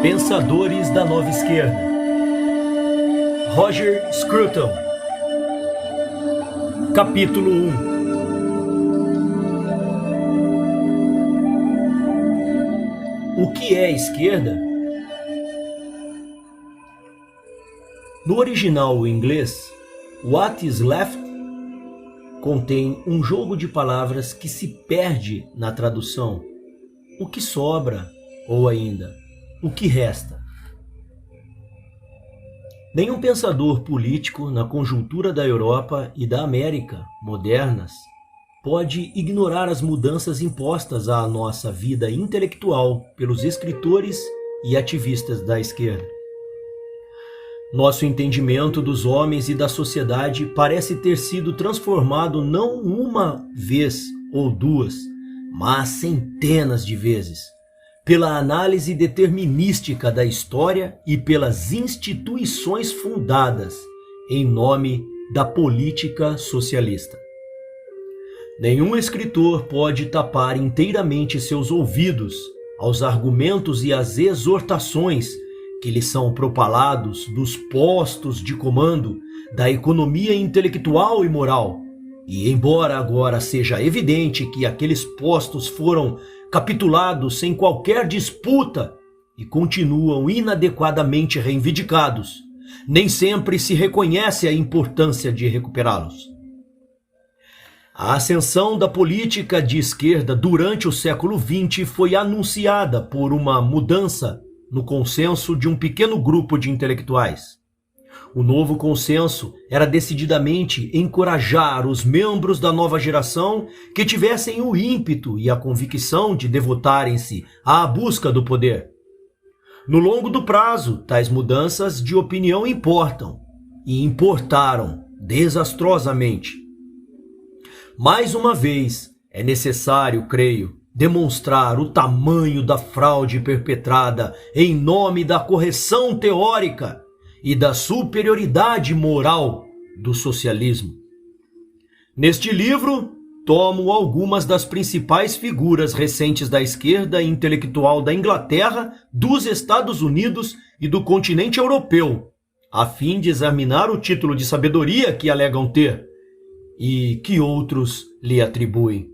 Pensadores da Nova Esquerda. Roger Scruton. Capítulo 1. O que é esquerda? No original inglês, What is Left contém um jogo de palavras que se perde na tradução. O que sobra, ou ainda, o que resta. Nenhum pensador político na conjuntura da Europa e da América modernas pode ignorar as mudanças impostas à nossa vida intelectual pelos escritores e ativistas da esquerda. Nosso entendimento dos homens e da sociedade parece ter sido transformado não uma vez ou duas, mas centenas de vezes, pela análise determinística da história e pelas instituições fundadas em nome da política socialista. Nenhum escritor pode tapar inteiramente seus ouvidos aos argumentos e às exortações que lhes são propalados dos postos de comando da economia intelectual e moral. E embora agora seja evidente que aqueles postos foram capitulados sem qualquer disputa e continuam inadequadamente reivindicados, nem sempre se reconhece a importância de recuperá-los. A ascensão da política de esquerda durante o século XX foi anunciada por uma mudança no consenso de um pequeno grupo de intelectuais. O novo consenso era decididamente encorajar os membros da nova geração que tivessem o ímpeto e a convicção de devotarem-se à busca do poder. No longo do prazo, tais mudanças de opinião importam, e importaram desastrosamente. Mais uma vez, é necessário, creio, demonstrar o tamanho da fraude perpetrada em nome da correção teórica e da superioridade moral do socialismo. Neste livro, tomo algumas das principais figuras recentes da esquerda intelectual da Inglaterra, dos Estados Unidos e do continente europeu, a fim de examinar o título de sabedoria que alegam ter e que outros lhe atribuem.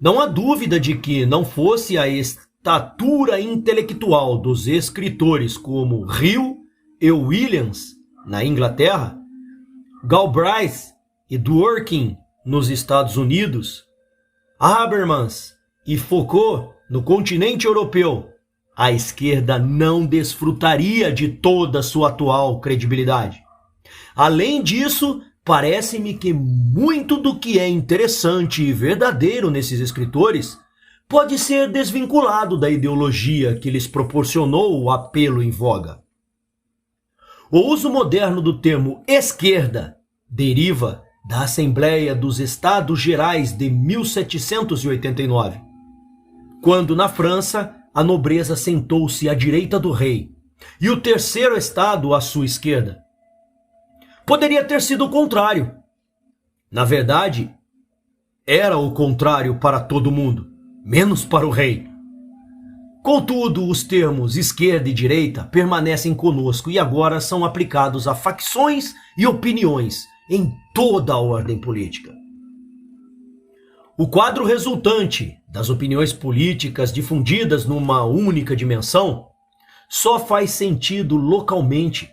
Não há dúvida de que não fosse a estatura intelectual dos escritores como Hill e Williams, na Inglaterra, Galbraith e Dworkin, nos Estados Unidos, Habermas e Foucault, no continente europeu, a esquerda não desfrutaria de toda sua atual credibilidade. Além disso, parece-me que muito do que é interessante e verdadeiro nesses escritores pode ser desvinculado da ideologia que lhes proporcionou o apelo em voga. O uso moderno do termo esquerda deriva da Assembleia dos Estados Gerais de 1789, quando na França a nobreza sentou-se à direita do rei e o terceiro estado à sua esquerda. Poderia ter sido o contrário. Na verdade, era o contrário para todo mundo, menos para o rei. Contudo, os termos esquerda e direita permanecem conosco e agora são aplicados a facções e opiniões em toda a ordem política. O quadro resultante das opiniões políticas difundidas numa única dimensão só faz sentido localmente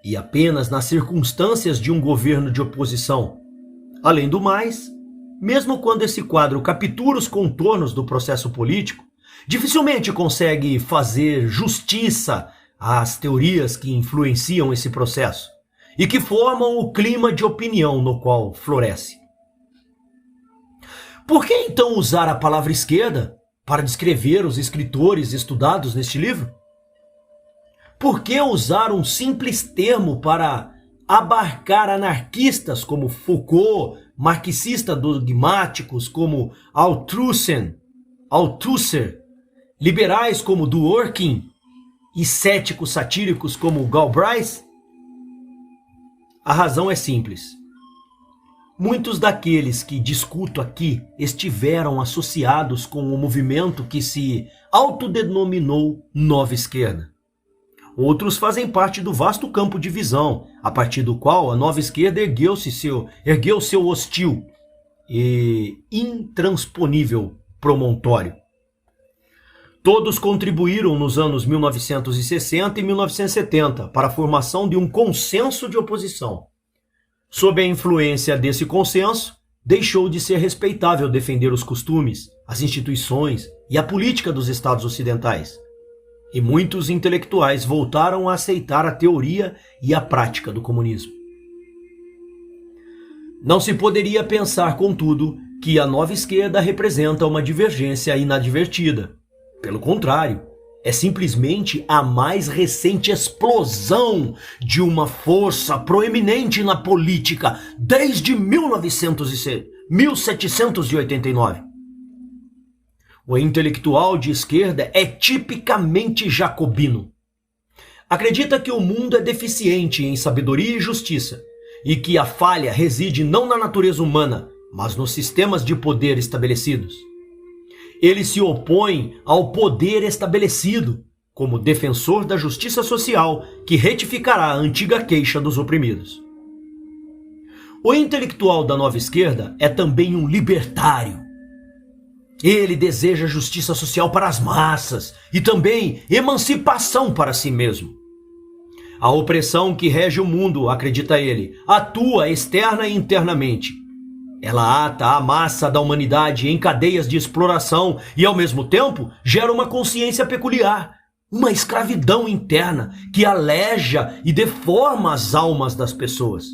e apenas nas circunstâncias de um governo de oposição. Além do mais, mesmo quando esse quadro captura os contornos do processo político, dificilmente consegue fazer justiça às teorias que influenciam esse processo e que formam o clima de opinião no qual floresce. Por que então usar a palavra esquerda para descrever os escritores estudados neste livro? Por que usar um simples termo para abarcar anarquistas como Foucault, marxistas dogmáticos como Althusser, liberais como Dworkin e céticos satíricos como Galbraith? A razão é simples. Muitos daqueles que discuto aqui estiveram associados com o movimento que se autodenominou Nova Esquerda. Outros fazem parte do vasto campo de visão, a partir do qual a Nova Esquerda ergueu seu hostil e intransponível promontório. Todos contribuíram nos anos 1960 e 1970 para a formação de um consenso de oposição. Sob a influência desse consenso, deixou de ser respeitável defender os costumes, as instituições e a política dos Estados ocidentais. E muitos intelectuais voltaram a aceitar a teoria e a prática do comunismo. Não se poderia pensar, contudo, que a Nova Esquerda representa uma divergência inadvertida. Pelo contrário, é simplesmente a mais recente explosão de uma força proeminente na política desde 1789. O intelectual de esquerda é tipicamente jacobino. Acredita que o mundo é deficiente em sabedoria e justiça, e que a falha reside não na natureza humana, mas nos sistemas de poder estabelecidos. Ele se opõe ao poder estabelecido, como defensor da justiça social que retificará a antiga queixa dos oprimidos. O intelectual da Nova Esquerda é também um libertário. Ele deseja justiça social para as massas e também emancipação para si mesmo. A opressão que rege o mundo, acredita ele, atua externa e internamente. Ela ata a massa da humanidade em cadeias de exploração e, ao mesmo tempo, gera uma consciência peculiar, uma escravidão interna que aleja e deforma as almas das pessoas.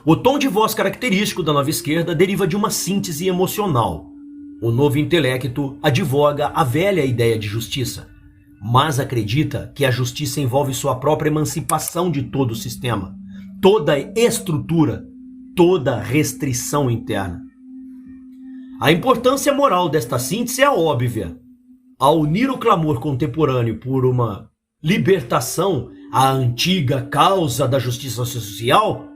O tom de voz característico da Nova Esquerda deriva de uma síntese emocional. O novo intelecto advoga a velha ideia de justiça, mas acredita que a justiça envolve sua própria emancipação de todo o sistema, toda estrutura, toda restrição interna. A importância moral desta síntese é óbvia. Ao unir o clamor contemporâneo por uma libertação à antiga causa da justiça social,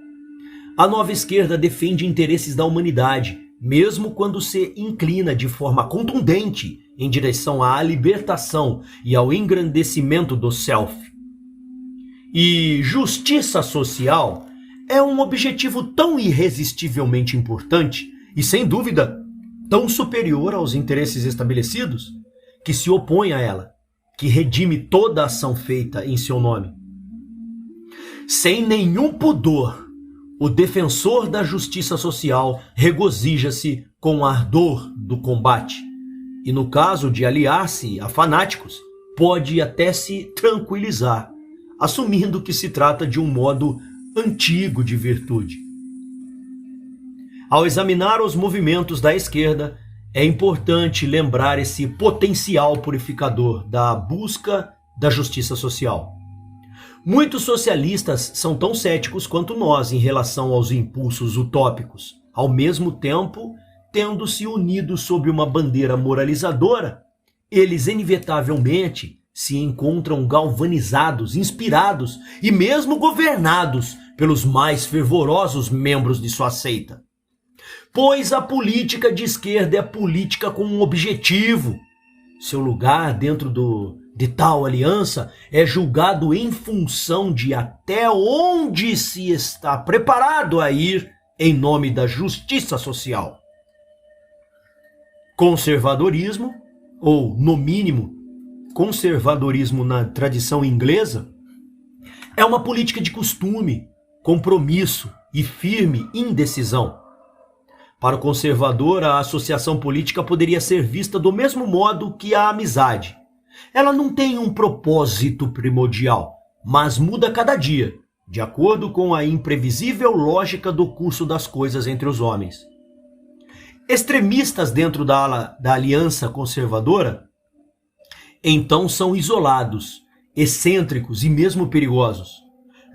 a Nova Esquerda defende interesses da humanidade, mesmo quando se inclina de forma contundente em direção à libertação e ao engrandecimento do self. E justiça social é um objetivo tão irresistivelmente importante e, sem dúvida, tão superior aos interesses estabelecidos, que se opõe a ela, que redime toda a ação feita em seu nome. Sem nenhum pudor, o defensor da justiça social regozija-se com o ardor do combate e, no caso de aliar-se a fanáticos, pode até se tranquilizar, assumindo que se trata de um modo antigo de virtude. Ao examinar os movimentos da esquerda, é importante lembrar esse potencial purificador da busca da justiça social. Muitos socialistas são tão céticos quanto nós em relação aos impulsos utópicos, ao mesmo tempo tendo se unido sob uma bandeira moralizadora, eles inevitavelmente se encontram galvanizados, inspirados e mesmo governados pelos mais fervorosos membros de sua seita. Pois a política de esquerda é política com um objetivo. Seu lugar dentro de tal aliança é julgado em função de até onde se está preparado a ir em nome da justiça social. Conservadorismo, ou no mínimo, conservadorismo na tradição inglesa, é uma política de costume, compromisso e firme indecisão. Para o conservador, a associação política poderia ser vista do mesmo modo que a amizade. Ela não tem um propósito primordial, mas muda cada dia, de acordo com a imprevisível lógica do curso das coisas entre os homens. Extremistas dentro da aliança conservadora, então são isolados, excêntricos e mesmo perigosos.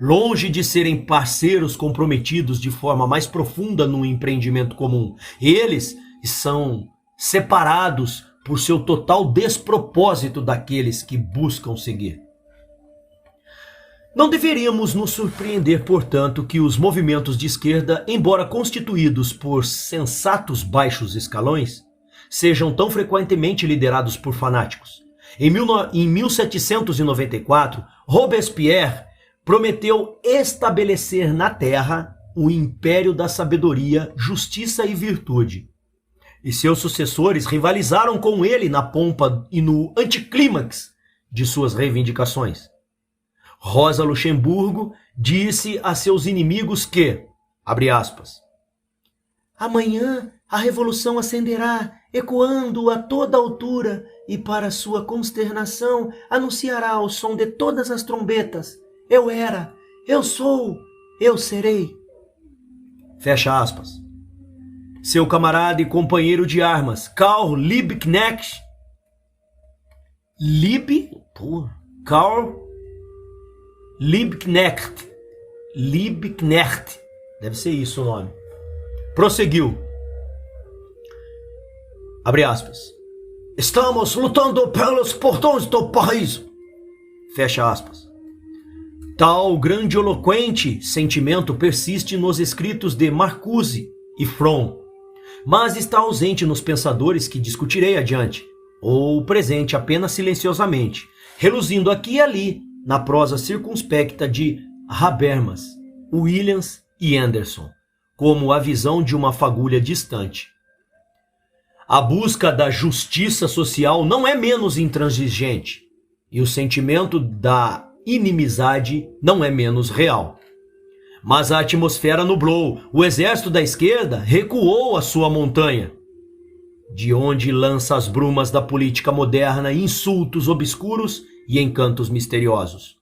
Longe de serem parceiros comprometidos de forma mais profunda no empreendimento comum, eles são separados por seu total despropósito daqueles que buscam seguir. Não deveríamos nos surpreender, portanto, que os movimentos de esquerda, embora constituídos por sensatos baixos escalões, sejam tão frequentemente liderados por fanáticos. Em 1794, Robespierre prometeu estabelecer na Terra o império da sabedoria, justiça e virtude. E seus sucessores rivalizaram com ele na pompa e no anticlímax de suas reivindicações. Rosa Luxemburgo disse a seus inimigos que, abre aspas, amanhã a revolução ascenderá, ecoando a toda altura, e para sua consternação anunciará ao som de todas as trombetas, eu era, eu sou, eu serei. Fecha aspas. Seu camarada e companheiro de armas, Karl Liebknecht, Liebknecht, deve ser isso o nome, prosseguiu, abre aspas, estamos lutando pelos portões do paraíso, fecha aspas. Tal grandiloquente sentimento persiste nos escritos de Marcuse e Fromm, mas está ausente nos pensadores que discutirei adiante, ou presente apenas silenciosamente, reluzindo aqui e ali na prosa circunspecta de Habermas, Williams e Anderson, como a visão de uma fagulha distante. A busca da justiça social não é menos intransigente, e o sentimento da inimizade não é menos real. Mas a atmosfera nublou, o exército da esquerda recuou a sua montanha, de onde lança as brumas da política moderna insultos obscuros e encantos misteriosos.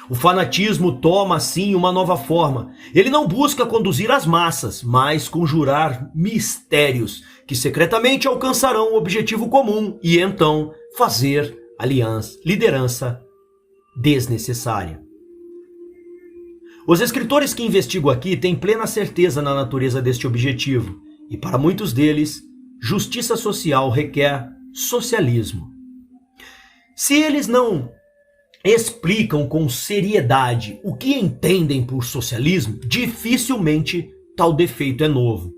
O fanatismo toma, assim, uma nova forma. Ele não busca conduzir as massas, mas conjurar mistérios que secretamente alcançarão o objetivo comum e, então, fazer liderança desnecessária. Os escritores que investigo aqui têm plena certeza na natureza deste objetivo, e para muitos deles, justiça social requer socialismo. Se eles não explicam com seriedade o que entendem por socialismo, dificilmente tal defeito é novo.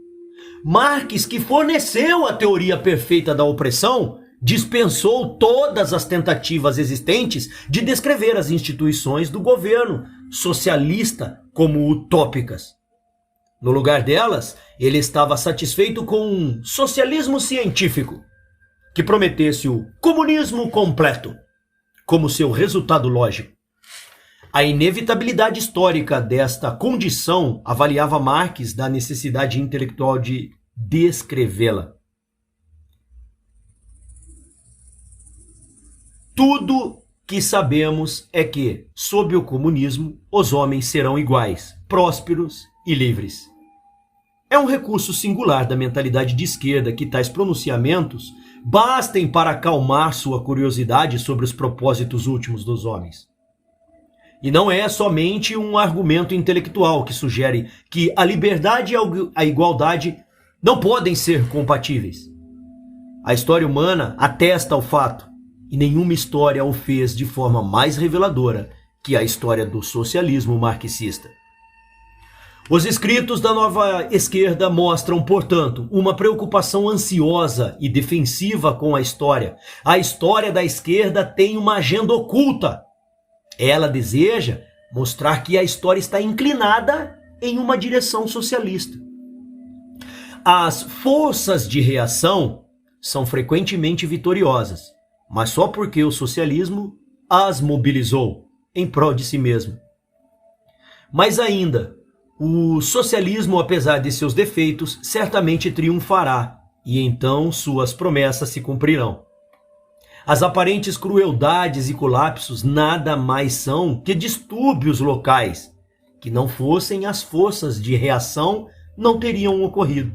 Marx, que forneceu a teoria perfeita da opressão, dispensou todas as tentativas existentes de descrever as instituições do governo socialista como utópicas. No lugar delas, ele estava satisfeito com um socialismo científico, que prometesse o comunismo completo como seu resultado lógico. A inevitabilidade histórica desta condição avaliava Marx da necessidade intelectual de descrevê-la. Tudo que sabemos é que, sob o comunismo, os homens serão iguais, prósperos e livres. É um recurso singular da mentalidade de esquerda que tais pronunciamentos bastem para acalmar sua curiosidade sobre os propósitos últimos dos homens. E não é somente um argumento intelectual que sugere que a liberdade e a igualdade não podem ser compatíveis. A história humana atesta o fato, e nenhuma história o fez de forma mais reveladora que a história do socialismo marxista. Os escritos da nova esquerda mostram, portanto, uma preocupação ansiosa e defensiva com a história. A história da esquerda tem uma agenda oculta. Ela deseja mostrar que a história está inclinada em uma direção socialista. As forças de reação são frequentemente vitoriosas, mas só porque o socialismo as mobilizou em prol de si mesmo. Mas ainda, o socialismo, apesar de seus defeitos, certamente triunfará, e então suas promessas se cumprirão. As aparentes crueldades e colapsos nada mais são que distúrbios locais, que não fossem as forças de reação não teriam ocorrido.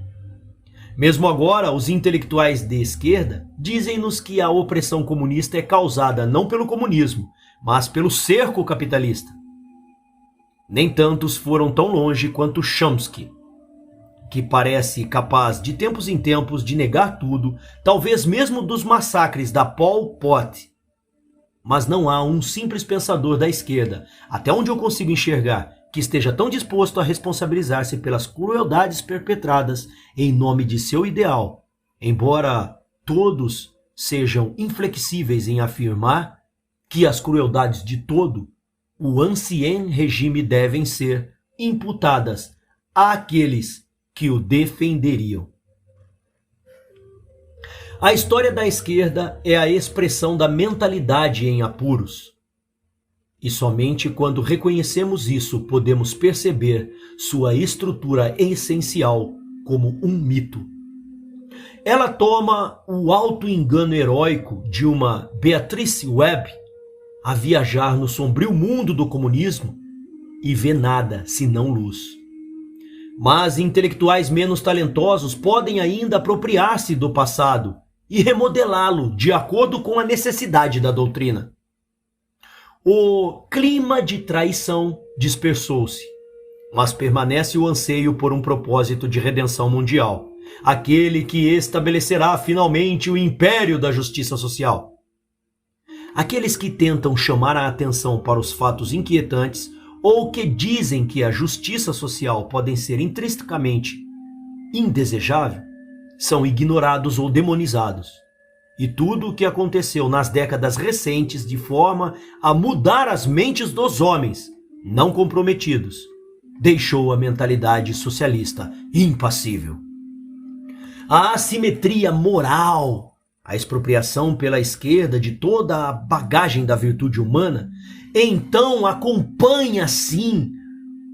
Mesmo agora, os intelectuais de esquerda dizem-nos que a opressão comunista é causada não pelo comunismo, mas pelo cerco capitalista. Nem tantos foram tão longe quanto Chomsky, que parece capaz de tempos em tempos de negar tudo, talvez mesmo dos massacres da Pol Pot. Mas não há um simples pensador da esquerda, até onde eu consigo enxergar, que esteja tão disposto a responsabilizar-se pelas crueldades perpetradas em nome de seu ideal, embora todos sejam inflexíveis em afirmar que as crueldades de todo o ancien regime devem ser imputadas àqueles que o defenderiam. A história da esquerda é a expressão da mentalidade em apuros. E somente quando reconhecemos isso podemos perceber sua estrutura essencial como um mito. Ela toma o auto-engano heróico de uma Beatrice Webb a viajar no sombrio mundo do comunismo e vê nada senão luz. Mas intelectuais menos talentosos podem ainda apropriar-se do passado e remodelá-lo de acordo com a necessidade da doutrina. O clima de traição dispersou-se, mas permanece o anseio por um propósito de redenção mundial, aquele que estabelecerá finalmente o império da justiça social. Aqueles que tentam chamar a atenção para os fatos inquietantes ou que dizem que a justiça social podem ser intrinsecamente indesejável, são ignorados ou demonizados. E tudo o que aconteceu nas décadas recentes de forma a mudar as mentes dos homens não comprometidos, deixou a mentalidade socialista impassível. A assimetria moral, a expropriação pela esquerda de toda a bagagem da virtude humana, então acompanha sim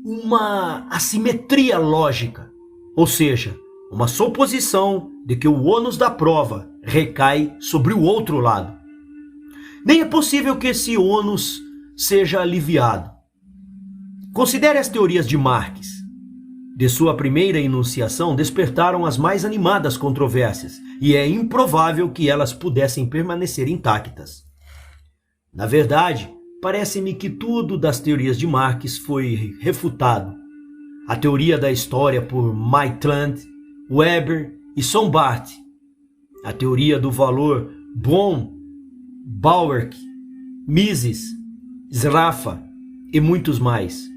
uma assimetria lógica, ou seja, uma suposição de que o ônus da prova recai sobre o outro lado. Nem é possível que esse ônus seja aliviado. Considere as teorias de Marx. De sua primeira enunciação despertaram as mais animadas controvérsias, e é improvável que elas pudessem permanecer intactas. Na verdade, parece-me que tudo das teorias de Marx foi refutado. A teoria da história por Maitland, Weber e Sombart, a teoria do valor Bohm, Bauerk, Mises, Sraffa e muitos mais.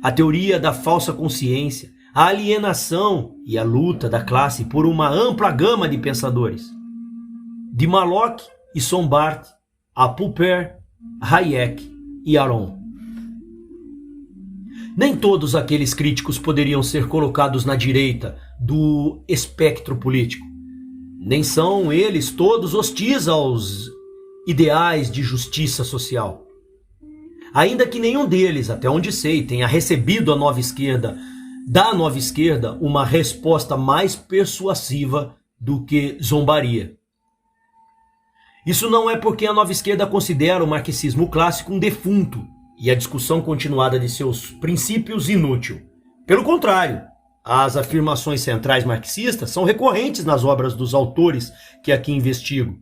A teoria da falsa consciência, a alienação e a luta da classe por uma ampla gama de pensadores. De Mallock e Sombart a Popper, Hayek e Aron. Nem todos aqueles críticos poderiam ser colocados na direita do espectro político. Nem são eles todos hostis aos ideais de justiça social. Ainda que nenhum deles, até onde sei, tenha recebido da nova esquerda, uma resposta mais persuasiva do que zombaria. Isso não é porque a nova esquerda considera o marxismo clássico um defunto e a discussão continuada de seus princípios inútil. Pelo contrário, as afirmações centrais marxistas são recorrentes nas obras dos autores que aqui investigo.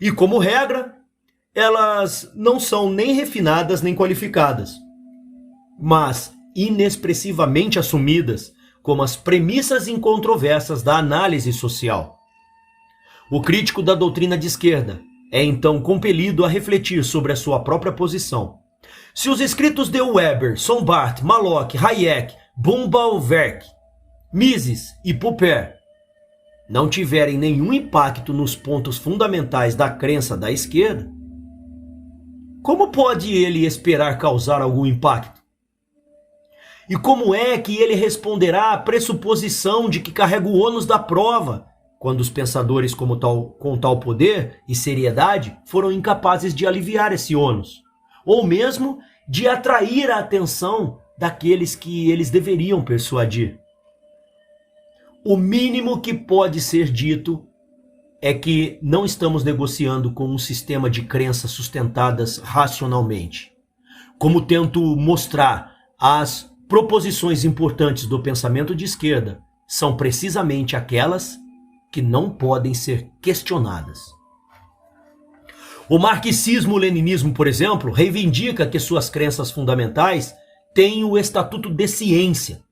E, como regra, elas não são nem refinadas nem qualificadas, mas inexpressivamente assumidas como as premissas incontroversas da análise social. O crítico da doutrina de esquerda é então compelido a refletir sobre a sua própria posição. Se os escritos de Weber, Sombart, Mallock, Hayek, Bauerk, Mises e Popper não tiverem nenhum impacto nos pontos fundamentais da crença da esquerda, como pode ele esperar causar algum impacto? E como é que ele responderá à pressuposição de que carrega o ônus da prova, quando os pensadores com tal poder e seriedade foram incapazes de aliviar esse ônus, ou mesmo de atrair a atenção daqueles que eles deveriam persuadir? O mínimo que pode ser dito é que não estamos negociando com um sistema de crenças sustentadas racionalmente. Como tento mostrar, as proposições importantes do pensamento de esquerda são precisamente aquelas que não podem ser questionadas. O marxismo-leninismo, por exemplo, reivindica que suas crenças fundamentais têm o estatuto de ciência,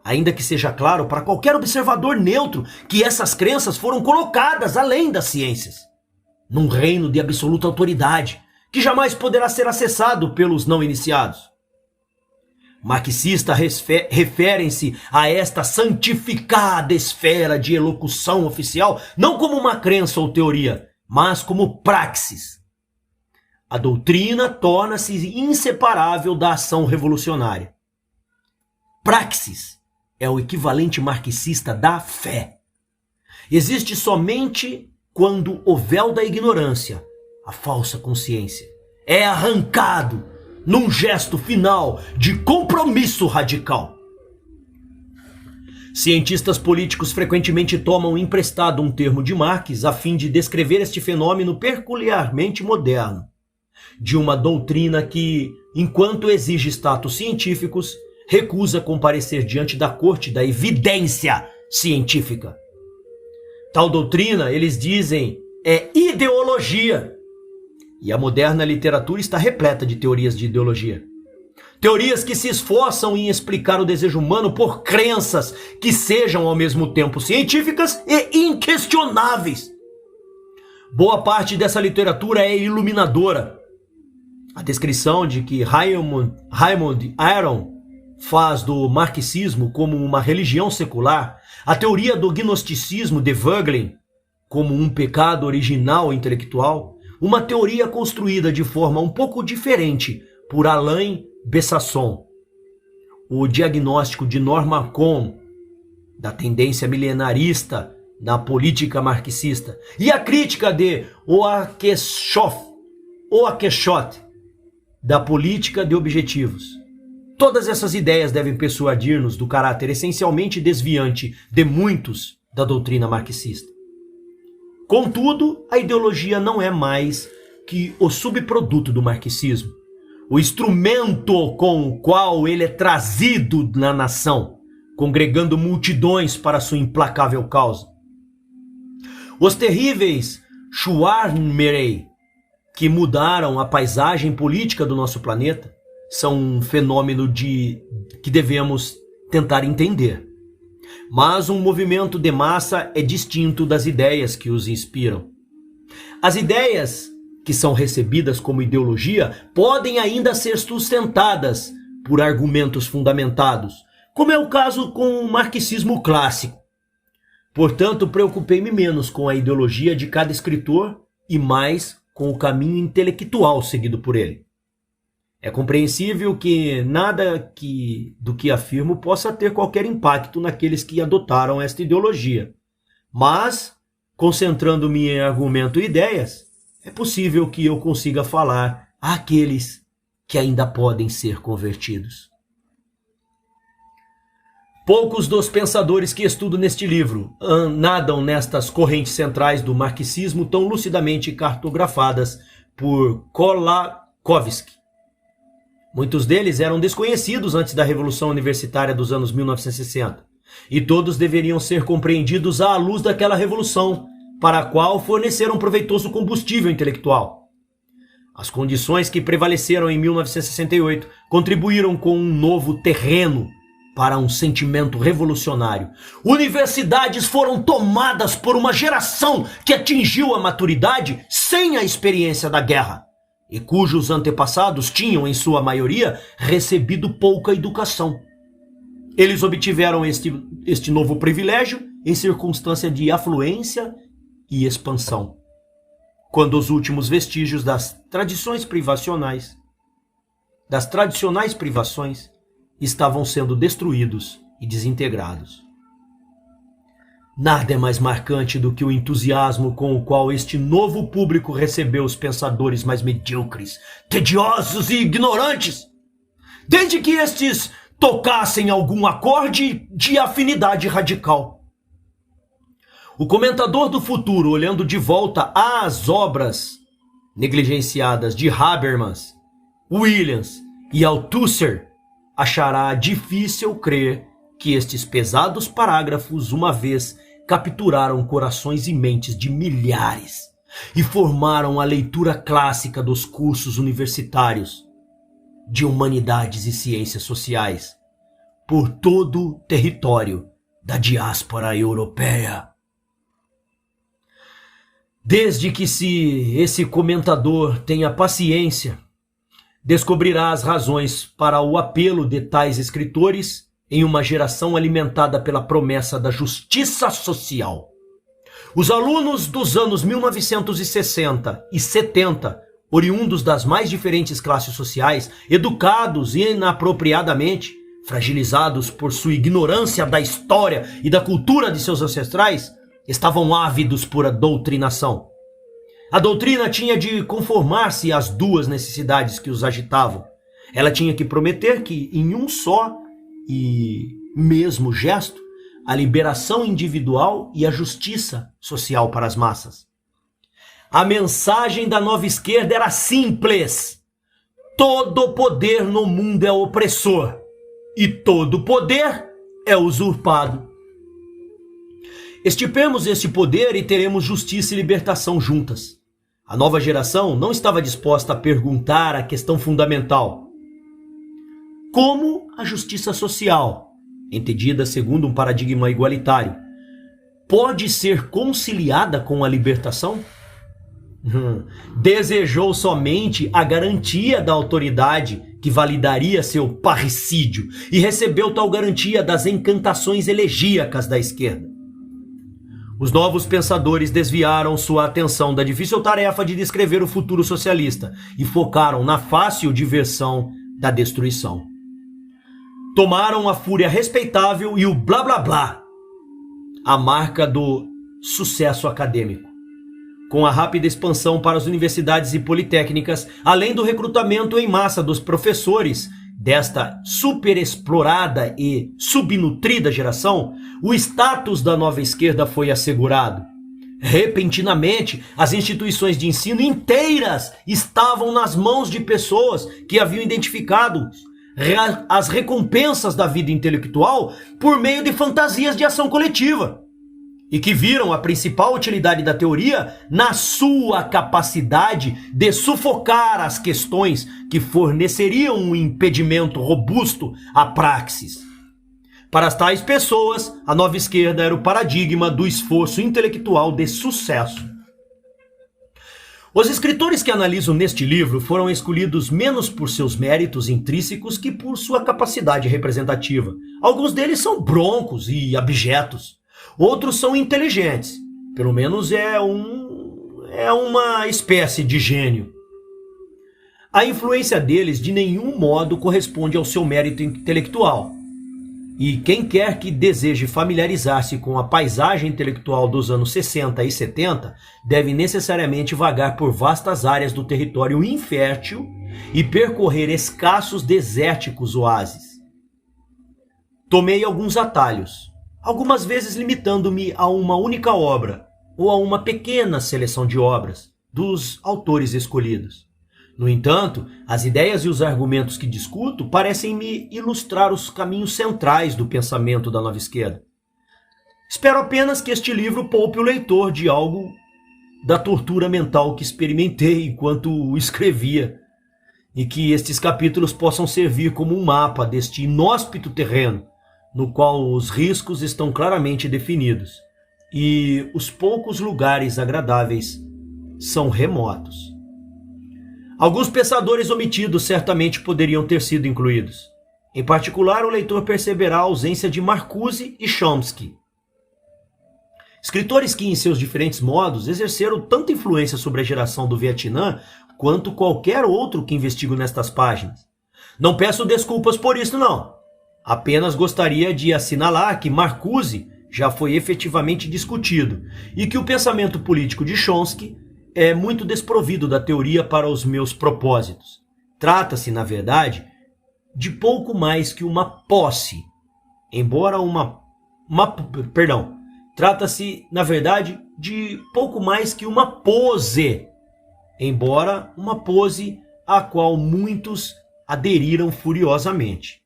ainda que seja claro para qualquer observador neutro que essas crenças foram colocadas além das ciências, num reino de absoluta autoridade, que jamais poderá ser acessado pelos não iniciados. Marxistas referem-se a esta santificada esfera de elocução oficial não como uma crença ou teoria, mas como praxis. A doutrina torna-se inseparável da ação revolucionária. Praxis é o equivalente marxista da fé. Existe somente quando o véu da ignorância, a falsa consciência, é arrancado num gesto final de compromisso radical. Cientistas políticos frequentemente tomam emprestado um termo de Marx a fim de descrever este fenômeno peculiarmente moderno, de uma doutrina que, enquanto exige status científicos, recusa comparecer diante da corte da evidência científica. Tal doutrina, eles dizem, é ideologia. E a moderna literatura está repleta de teorias de ideologia. Teorias que se esforçam em explicar o desejo humano por crenças que sejam ao mesmo tempo científicas e inquestionáveis. Boa parte dessa literatura é iluminadora. A descrição de que Raymond Aron faz do marxismo como uma religião secular, a teoria do gnosticismo de Voegelin como um pecado original intelectual, uma teoria construída de forma um pouco diferente por Alain Bessasson, o diagnóstico de Norman Cohn da tendência milenarista na política marxista e a crítica de Oakeshott da política de objetivos. Todas essas ideias devem persuadir-nos do caráter essencialmente desviante de muitos da doutrina marxista. Contudo, a ideologia não é mais que o subproduto do marxismo, o instrumento com o qual ele é trazido na nação, congregando multidões para sua implacável causa. Os terríveis Schwarzenegger, que mudaram a paisagem política do nosso planeta, são um fenômeno que devemos tentar entender. Mas um movimento de massa é distinto das ideias que os inspiram. As ideias que são recebidas como ideologia podem ainda ser sustentadas por argumentos fundamentados, como é o caso com o marxismo clássico. Portanto, preocupei-me menos com a ideologia de cada escritor e mais com o caminho intelectual seguido por ele. É compreensível que nada do que afirmo possa ter qualquer impacto naqueles que adotaram esta ideologia. Mas, concentrando-me em argumento e ideias, é possível que eu consiga falar àqueles que ainda podem ser convertidos. Poucos dos pensadores que estudo neste livro nadam nestas correntes centrais do marxismo tão lucidamente cartografadas por Kolakowski. Muitos deles eram desconhecidos antes da Revolução Universitária dos anos 1960, e todos deveriam ser compreendidos à luz daquela revolução, para a qual forneceram proveitoso combustível intelectual. As condições que prevaleceram em 1968 contribuíram com um novo terreno para um sentimento revolucionário. Universidades foram tomadas por uma geração que atingiu a maturidade sem a experiência da guerra, e cujos antepassados tinham, em sua maioria, recebido pouca educação. Eles obtiveram este novo privilégio em circunstância de afluência e expansão, quando os últimos vestígios das tradicionais privações estavam sendo destruídos e desintegrados. Nada é mais marcante do que o entusiasmo com o qual este novo público recebeu os pensadores mais medíocres, tediosos e ignorantes, desde que estes tocassem algum acorde de afinidade radical. O comentador do futuro, olhando de volta às obras negligenciadas de Habermas, Williams e Althusser, achará difícil crer que estes pesados parágrafos uma vez capturaram corações e mentes de milhares e formaram a leitura clássica dos cursos universitários de humanidades e ciências sociais por todo o território da diáspora europeia. Desde que esse comentador tenha paciência descobrirá as razões para o apelo de tais escritores em uma geração alimentada pela promessa da justiça social. Os alunos dos anos 1960 e 70, oriundos das mais diferentes classes sociais, educados inapropriadamente, fragilizados por sua ignorância da história e da cultura de seus ancestrais, estavam ávidos por a doutrinação. A doutrina tinha de conformar-se às duas necessidades que os agitavam. Ela tinha que prometer que, em um só e mesmo gesto, a liberação individual e a justiça social para as massas. A mensagem da nova esquerda era simples: todo poder no mundo é opressor e todo poder é usurpado. Estipemos este poder e teremos justiça e libertação juntas. A nova geração não estava disposta a perguntar a questão fundamental: como a justiça social, entendida segundo um paradigma igualitário, pode ser conciliada com a libertação? Desejou somente a garantia da autoridade que validaria seu parricídio e recebeu tal garantia das encantações elegíacas da esquerda. Os novos pensadores desviaram sua atenção da difícil tarefa de descrever o futuro socialista e focaram na fácil diversão da destruição. Tomaram a fúria respeitável e o blá blá blá, a marca do sucesso acadêmico. Com a rápida expansão para as universidades e politécnicas, além do recrutamento em massa dos professores desta superexplorada e subnutrida geração, o status da nova esquerda foi assegurado. Repentinamente, as instituições de ensino inteiras estavam nas mãos de pessoas que haviam identificado as recompensas da vida intelectual por meio de fantasias de ação coletiva e que viram a principal utilidade da teoria na sua capacidade de sufocar as questões que forneceriam um impedimento robusto à praxis. Para as tais pessoas, a nova esquerda era o paradigma do esforço intelectual de sucesso. Os escritores que analiso neste livro foram escolhidos menos por seus méritos intrínsecos que por sua capacidade representativa. Alguns deles são broncos e abjetos. Outros são inteligentes. Pelo menos é uma espécie de gênio. A influência deles de nenhum modo corresponde ao seu mérito intelectual. E quem quer que deseje familiarizar-se com a paisagem intelectual dos anos 60 e 70 deve necessariamente vagar por vastas áreas do território infértil e percorrer escassos desérticos oásis. Tomei alguns atalhos, algumas vezes limitando-me a uma única obra ou a uma pequena seleção de obras dos autores escolhidos. No entanto, as ideias e os argumentos que discuto parecem-me ilustrar os caminhos centrais do pensamento da nova esquerda. Espero apenas que este livro poupe o leitor de algo da tortura mental que experimentei enquanto o escrevia, e que estes capítulos possam servir como um mapa deste inóspito terreno, no qual os riscos estão claramente definidos, e os poucos lugares agradáveis são remotos. Alguns pensadores omitidos certamente poderiam ter sido incluídos. Em particular, o leitor perceberá a ausência de Marcuse e Chomsky. Escritores que, em seus diferentes modos, exerceram tanta influência sobre a geração do Vietnã quanto qualquer outro que investigo nestas páginas. Não peço desculpas por isso, não. Apenas gostaria de assinalar que Marcuse já foi efetivamente discutido e que o pensamento político de Chomsky é muito desprovido da teoria para os meus propósitos. Trata-se, na verdade, de pouco mais que uma posse, embora Trata-se, na verdade, de pouco mais que uma pose, embora uma pose à qual muitos aderiram furiosamente.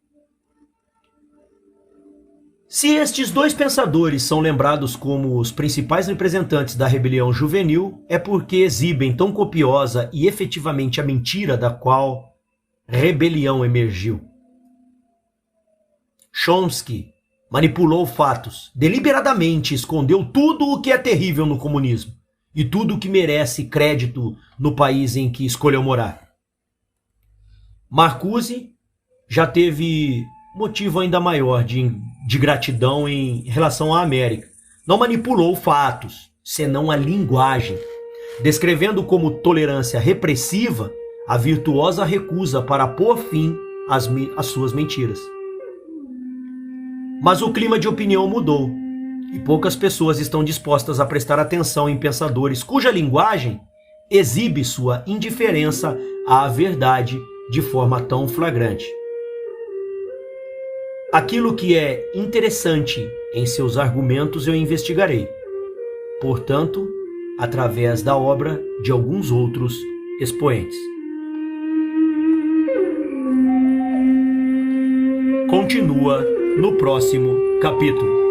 Se estes dois pensadores são lembrados como os principais representantes da rebelião juvenil, é porque exibem tão copiosa e efetivamente a mentira da qual rebelião emergiu. Chomsky manipulou fatos, deliberadamente escondeu tudo o que é terrível no comunismo e tudo o que merece crédito no país em que escolheu morar. Marcuse já teve motivo ainda maior de gratidão em relação à América. Não manipulou fatos, senão a linguagem, descrevendo como tolerância repressiva a virtuosa recusa para pôr fim às suas mentiras. Mas o clima de opinião mudou, e poucas pessoas estão dispostas a prestar atenção em pensadores cuja linguagem exibe sua indiferença à verdade de forma tão flagrante. Aquilo que é interessante em seus argumentos eu investigarei, portanto, através da obra de alguns outros expoentes. Continua no próximo capítulo.